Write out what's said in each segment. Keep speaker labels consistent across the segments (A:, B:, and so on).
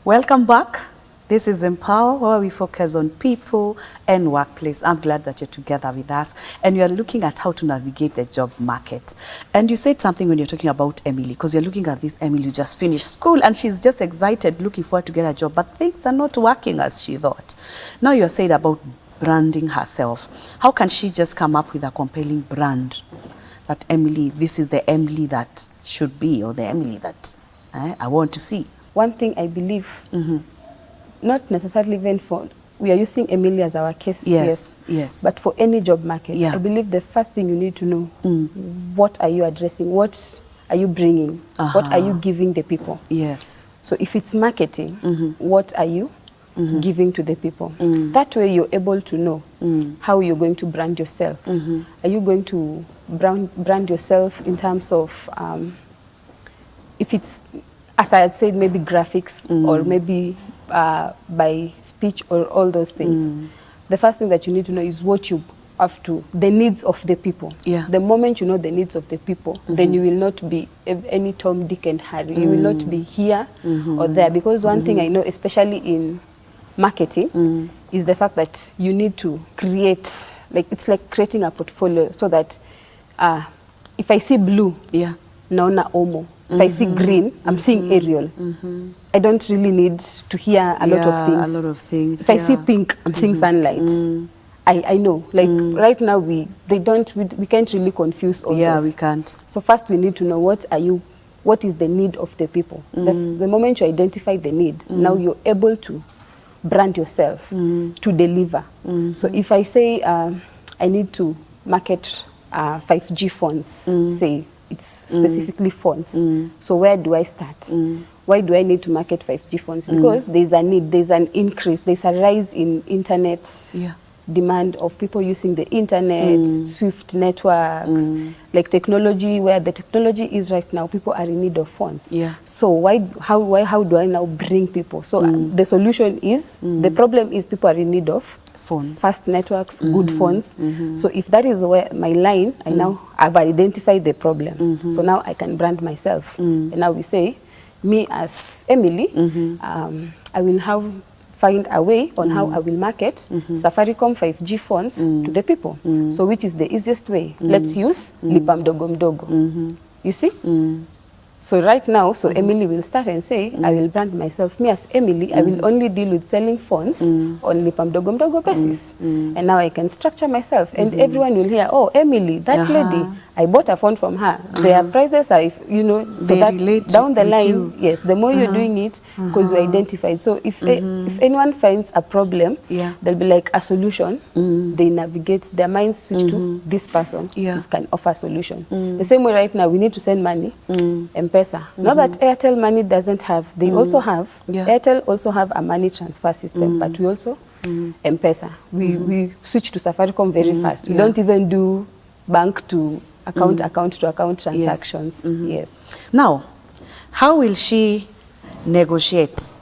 A: Welcome back. This is Empower, where we focus on people and workplace. I'm glad that you're together with us and you're looking at how to navigate the job market. And you said something when you're talking about Emily, because you're looking at this Emily who just finished school and she's just excited, looking forward to get a job, but things are not working as she thought. Now you're saying about branding herself. How can she just come up with a compelling brand that Emily, this is the Emily that should be, or the Emily that I want to see?
B: One thing I believe, not necessarily even for, we are using Emily as our case,
A: yes,
B: but for any job market,
A: yeah.
B: I believe the first thing you need to know, what are you addressing, what are you bringing, what are you giving the people?
A: Yes.
B: So if it's marketing, what are you giving to the people? That way you're able to know how you're going to brand yourself. Are you going to brand yourself in terms of, if it's, as I had said, maybe graphics or maybe by speech or all those things. The first thing that you need to know is what you have to, the needs of the people.
A: Yeah.
B: The moment you know the needs of the people, then you will not be any Tom, Dick and Harry. You will not be here or there. Because one thing I know, especially in marketing, is the fact that you need to create, like it's like creating a portfolio so that if I see blue, naona Omo. If I see green, I'm seeing Ariel. I don't really need to hear a lot of things.
A: A lot of things.
B: If I see pink, I'm seeing sunlight. I know. Like right now, we can't really confuse all
A: Yeah,
B: this.
A: we can't.
B: So first we need to know what is the need of the people. The moment you identify the need, now you're able to brand yourself to deliver. So if I say I need to market 5G phones, say, it's specifically phones. So where do I start? Why do I need to market 5G phones? Because there's a need, there's an increase, there's a rise in internet demand of people using the internet, Swift networks, like technology, where the technology is right now, people are in need of phones. So how do I now bring people? So the solution is, the problem is people are in need of
A: phones,
B: fast networks, good phones. So if that is where my line, I've identified the problem. So now I can brand myself. And now we say, me as Emily, I will find a way on how I will market Safaricom 5G phones to the people. So which is the easiest way? Let's use lipa mdogo mdogo. You see? So right now, Emily will start and say, I will brand myself. Me as Emily, I will only deal with selling phones on lipa mdogo mdogo basis. And now I can structure myself. And everyone will hear, oh, Emily, that lady, I bought a phone from her. Their prices are, you know, so
A: they
B: that down the line,
A: you.
B: yes, the more you're doing it, because you identified. So if anyone finds a problem, there'll be like a solution. They navigate, their minds switch to this person. This can offer a solution. The same way right now, we need to send money, M-Pesa. Not that Airtel Money doesn't have, they also have, Airtel also have a money transfer system, but we also, M-Pesa. We switch to Safaricom very fast. We don't even do bank to account to account transactions. Yes.
A: Now, how will she negotiate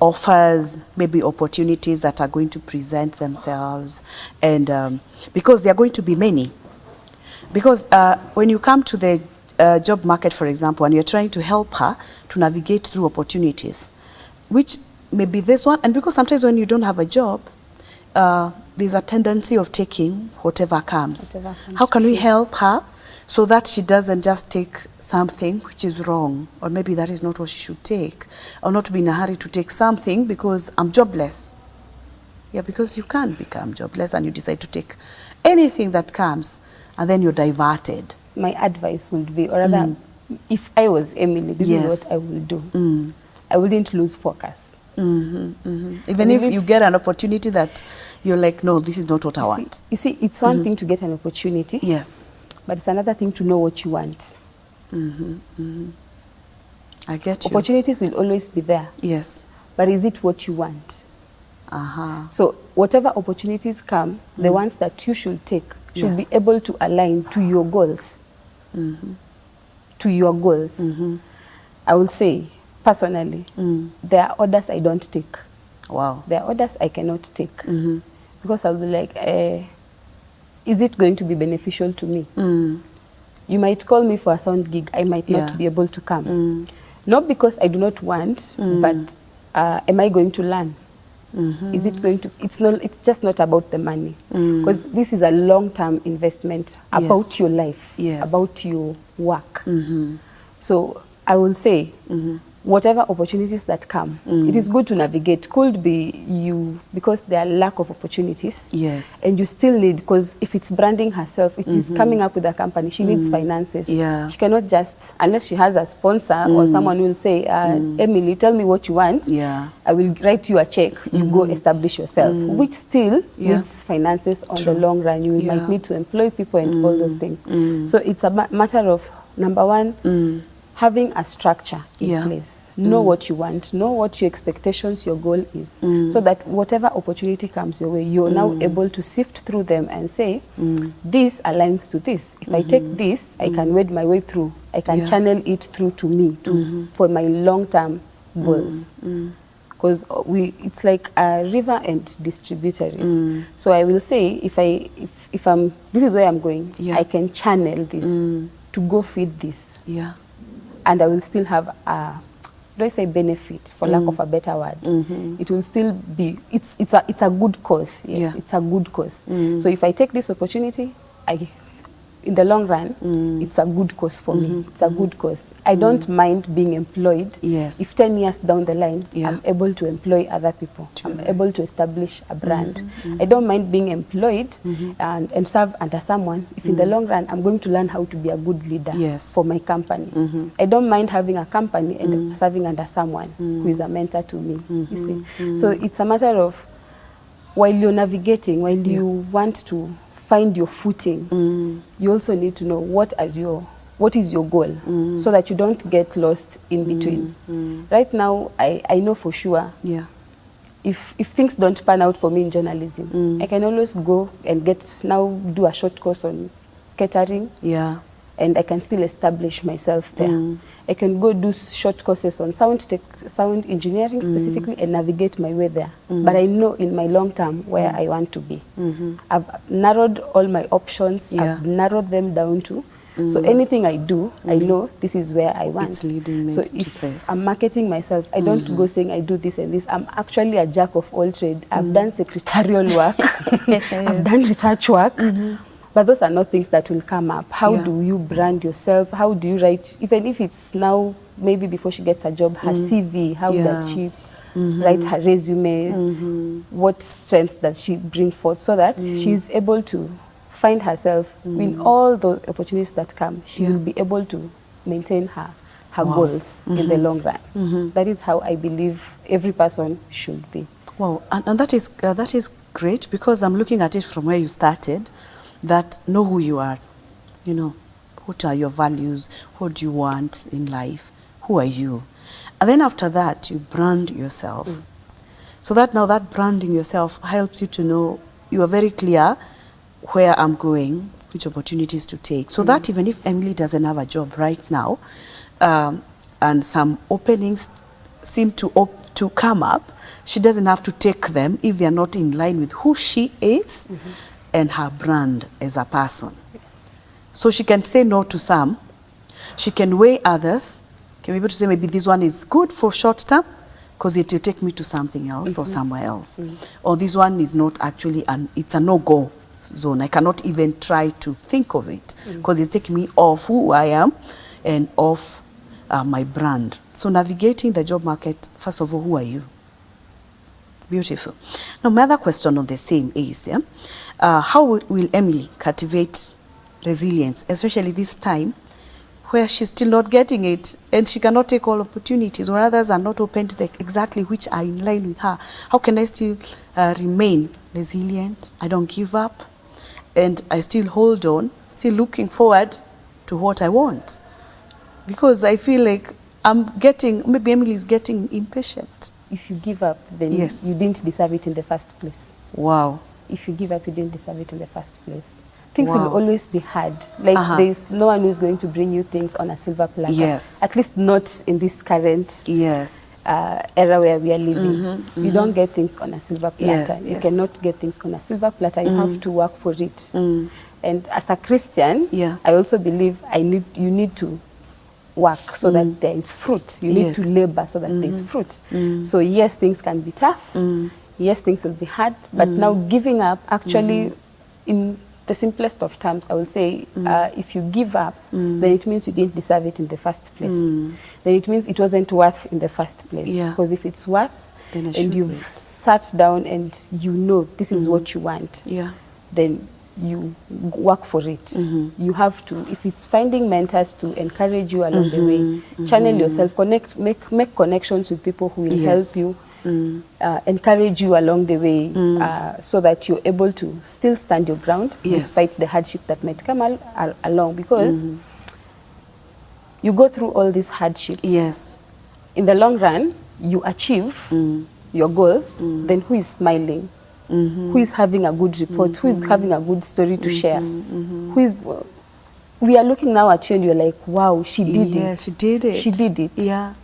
A: offers, maybe opportunities that are going to present themselves, and because there are going to be many? Because when you come to the job market, for example, and you're trying to help her to navigate through opportunities, which may be this one, and because sometimes when you don't have a job, there's a tendency of taking whatever comes. How can we help her so that she doesn't just take something which is wrong, or maybe that is not what she should take, or not be in a hurry to take something because I'm jobless? Yeah, because you can't become jobless and you decide to take anything that comes, and then you're diverted.
B: My advice would be, or rather, if I was Emily, this is what I would do. I wouldn't lose focus.
A: Even if you get an opportunity that you're like, no, this is not what I want.
B: You see, it's one thing to get an opportunity.
A: Yes.
B: But it's another thing to know what you want.
A: I get you.
B: Opportunities will always be there.
A: Yes.
B: But is it what you want? So whatever opportunities come, the ones that you should take should be able to align to your goals. To your goals. I will say, personally, there are orders I don't take.
A: Wow.
B: There are orders I cannot take. Because I'll be like, is it going to be beneficial to me? You might call me for a sound gig. I might not be able to come. Not because I do not want, but am I going to learn? Is it going to, it's just not about the money. Because this is a long-term investment about your life, about your work. So I will say, whatever opportunities that come, it is good to navigate. Could be you, because there are lack of opportunities.
A: Yes.
B: And you still need, because if it's branding herself, it is coming up with a company, she needs finances.
A: Yeah.
B: She cannot just, unless she has a sponsor or someone will say, Emily, tell me what you want.
A: Yeah.
B: I will write you a check. You go establish yourself, which still needs finances on the long run. You might need to employ people and all those things. So it's a matter of, number one, having a structure in place. Know what you want, know what your expectations, your goal is, so that whatever opportunity comes your way, you're now able to sift through them and say, this aligns to this. If I take this, I can wade my way through. I can channel it through to me, for my long-term goals. Because it's like a river and distributaries. So I will say, if I'm, this is where I'm going, I can channel this to go feed this.
A: Yeah.
B: And I will still have a, do I say benefit, for lack of a better word. It will still be, it's a good cause. Yes, it's a good cause. So if I take this opportunity, in the long run, it's a good cause for me. It's a good cause. I don't mind being employed.
A: Yes.
B: If 10 years down the line, I'm able to employ other people. I'm able to establish a brand. I don't mind being employed and serve under someone. If in the long run, I'm going to learn how to be a good leader for my company. I don't mind having a company and serving under someone who is a mentor to me, you see. So it's a matter of, while you're navigating, while you want to find your footing, you also need to know what is your goal, so that you don't get lost in between. Right now, I know for sure, if things don't pan out for me in journalism, I can always go and do a short course on catering, and I can still establish myself there. I can go do short courses on sound engineering specifically and navigate my way there. But I know in my long term where I want to be. I've narrowed all my options. I've narrowed them down to. So anything I do, I know this is where I want.
A: It's leading me
B: so
A: to
B: if
A: place.
B: I'm marketing myself, I don't go saying I do this and this. I'm actually a jack of all trade. I've done secretarial work. I've done research work. But those are not things that will come up. How do you brand yourself? How do you write, even if it's now, maybe before she gets a job, her CV, how does she write her resume? What strengths does she bring forth, so that she's able to find herself in all the opportunities that come. She will be able to maintain her goals in the long run. That is how I believe every person should be.
A: Wow, and that is great, because I'm looking at it from where you started. That know who you are, you know, what are your values, what do you want in life, who are you? And then after that, you brand yourself. So that now that branding yourself helps you to know, you are very clear where I'm going, which opportunities to take. So that even if Emily doesn't have a job right now, and some openings seem to come up, she doesn't have to take them if they're not in line with who she is and her brand as a person.
B: Yes.
A: So she can say no to some, she can weigh others, can be able to say maybe this one is good for short term because it will take me to something else or somewhere else. Or this one is not actually, it's a no-go zone. I cannot even try to think of it because it's taking me off who I am and off my brand. So navigating the job market, first of all, who are you? Beautiful. Now, my other question on the same is, how will Emily cultivate resilience, especially this time where she's still not getting it and she cannot take all opportunities, or others are not open to exactly which are in line with her? How can I still remain resilient? I don't give up and I still hold on, still looking forward to what I want. Because I feel like maybe Emily is getting impatient.
B: If you give up, then you didn't deserve it in the first place.
A: Wow.
B: If you give up, you didn't deserve it in the first place. Things will always be hard. Like there's no one who's going to bring you things on a silver platter.
A: Yes.
B: At least not in this current era where we are living. You don't get things on a silver platter. You cannot get things on a silver platter. You have to work for it. And as a Christian, I also believe you need to work so that there is fruit. You need
A: Yes.
B: to labor so that there is fruit. So yes, things can be tough. Yes, things will be hard. But now giving up, actually, in the simplest of terms, I will say, if you give up, then it means you didn't deserve it in the first place. Then it means it wasn't worth in the first place.
A: Yeah.
B: Because if it's worth,
A: Then it
B: and
A: should
B: you've
A: be.
B: sat down and you know this is what you want,
A: Yeah.
B: then you work for it. You have to, if it's finding mentors to encourage you along the way, channel yourself, make connections with people who will
A: Yes.
B: help you, encourage you along the way, so that you're able to still stand your ground
A: Yes.
B: despite the hardship that might come along, because you go through all this hardship.
A: Yes.
B: In the long run, you achieve your goals, then who is smiling? Who is having a good report? Who is having a good story to share? Who is? We are looking now at you and you're like, wow, she did it.
A: Yeah, she did it.
B: She did it.
A: Yeah.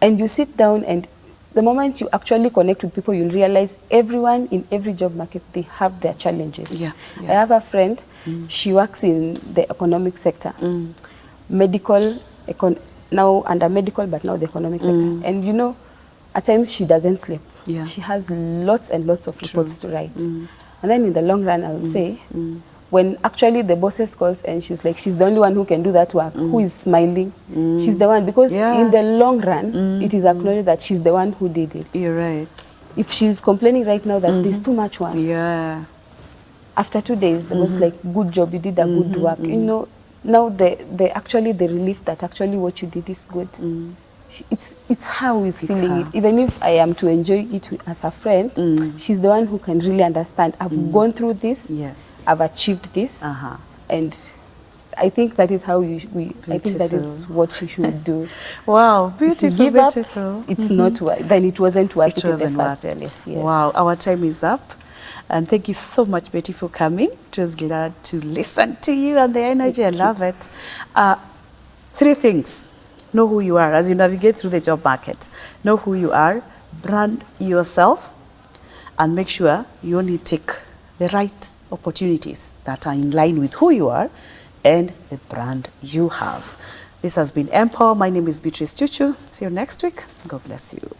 B: And you sit down, and the moment you actually connect with people, you'll realize everyone in every job market, they have their challenges.
A: Yeah, yeah.
B: I have a friend, she works in the economic sector, medical, now under medical, but now the economic sector. And you know, at times she doesn't sleep.
A: Yeah.
B: She has lots and lots of reports to write. And then in the long run, I would say, when actually the bosses calls and she's like, she's the only one who can do that work, who is smiling, she's the one, because
A: Yeah.
B: in the long run, it is acknowledged that she's the one who did it.
A: You're right.
B: If she's complaining right now that there's too much work,
A: Yeah.
B: after 2 days, the boss is like, good job, you did a good work. You know, now the actually the relief that actually what you did is good. It's how he's feeling
A: her.
B: it. Even if I am to enjoy it as a friend, she's the one who can really understand. I've gone through this.
A: Yes.
B: I've achieved this. And I think that is how I think that is what you should do.
A: Wow,
B: If you
A: beautiful,
B: give up,
A: beautiful.
B: it's not then it wasn't worth it,
A: It wasn't
B: in the first
A: worth it.
B: place. Yes.
A: Wow, our time is up. And thank you so much, Betty, for coming. It was glad to listen to you and the energy. I love it. 3 things. Know who you are as you navigate through the job market. Know who you are, brand yourself, and make sure you only take the right opportunities that are in line with who you are and the brand you have. This has been Empower. My name is Beatrice Chuchu. See you next week. God bless you.